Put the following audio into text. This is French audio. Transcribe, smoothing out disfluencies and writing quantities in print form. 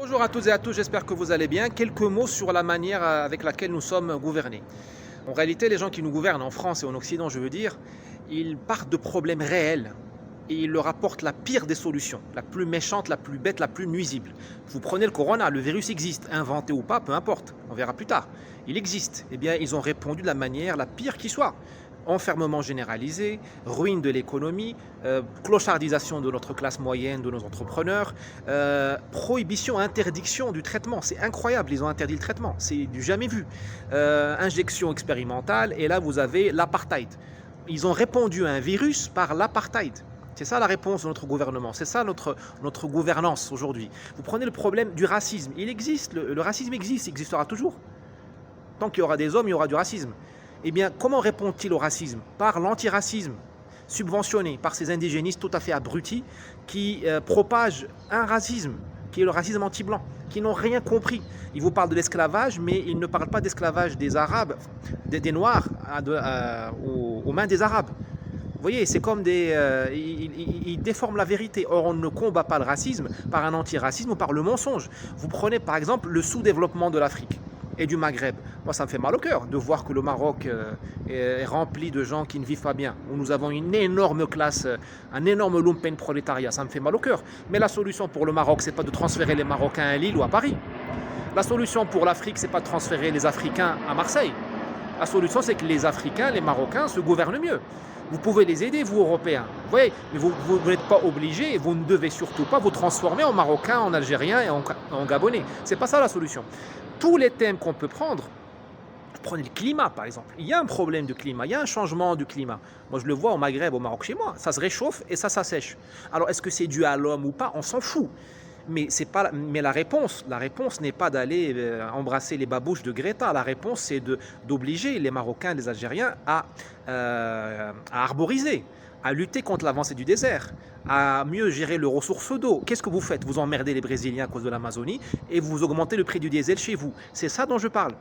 Bonjour à toutes et à tous, j'espère que vous allez bien. Quelques mots sur la manière avec laquelle nous sommes gouvernés. En réalité, les gens qui nous gouvernent en France et en Occident, je veux dire, ils partent de problèmes réels et ils leur apportent la pire des solutions, la plus méchante, la plus bête, la plus nuisible. Vous prenez le corona, le virus existe, inventé ou pas, peu importe, on verra plus tard. Il existe. Eh bien, ils ont répondu de la manière la pire qui soit. Enfermement généralisé, ruine de l'économie, clochardisation de notre classe moyenne, de nos entrepreneurs, prohibition, interdiction du traitement. C'est incroyable, ils ont interdit le traitement, c'est du jamais vu. Injection expérimentale, et là vous avez l'apartheid. Ils ont répondu à un virus par l'apartheid. C'est ça la réponse de notre gouvernement, c'est ça notre gouvernance aujourd'hui. Vous prenez le problème du racisme, il existe, le racisme existe, il existera toujours. Tant qu'il y aura des hommes, il y aura du racisme. Eh bien, comment répond-il au racisme? Par l'antiracisme, subventionné par ces indigénistes tout à fait abrutis qui propagent un racisme, qui est le racisme anti-blanc, qui n'ont rien compris. Ils vous parlent de l'esclavage, mais ils ne parlent pas d'esclavage des Arabes, des Noirs aux mains des Arabes. Vous voyez, c'est comme ils déforment la vérité. Or, on ne combat pas le racisme par un antiracisme ou par le mensonge. Vous prenez par exemple le sous-développement de l'Afrique et du Maghreb. Moi, ça me fait mal au cœur de voir que le Maroc est rempli de gens qui ne vivent pas bien, où nous avons une énorme classe, un énorme lumpen prolétariat. Ça me fait mal au cœur. Mais la solution pour le Maroc, c'est pas de transférer les Marocains à Lille ou à Paris. La solution pour l'Afrique, c'est pas de transférer les Africains à Marseille. La solution, c'est que les Africains, les Marocains se gouvernent mieux. Vous pouvez les aider, vous, Européens. Vous voyez, mais vous n'êtes pas obligés et vous ne devez surtout pas vous transformer en Marocains, en Algériens et en Gabonais. C'est pas ça la solution. Tous les thèmes qu'on peut prendre, prenez le climat par exemple. Il y a un problème de climat, il y a un changement du climat. Moi je le vois au Maghreb, au Maroc chez moi. Ça se réchauffe et ça s'assèche. Alors est-ce que c'est dû à l'homme ou pas? On s'en fout. Mais la réponse n'est pas d'aller embrasser les babouches de Greta. La réponse, c'est d'obliger les Marocains, les Algériens à arboriser, à lutter contre l'avancée du désert, à mieux gérer les ressources d'eau. Qu'est-ce que vous faites? Vous emmerdez les Brésiliens à cause de l'Amazonie et vous augmentez le prix du diesel chez vous. C'est ça dont je parle.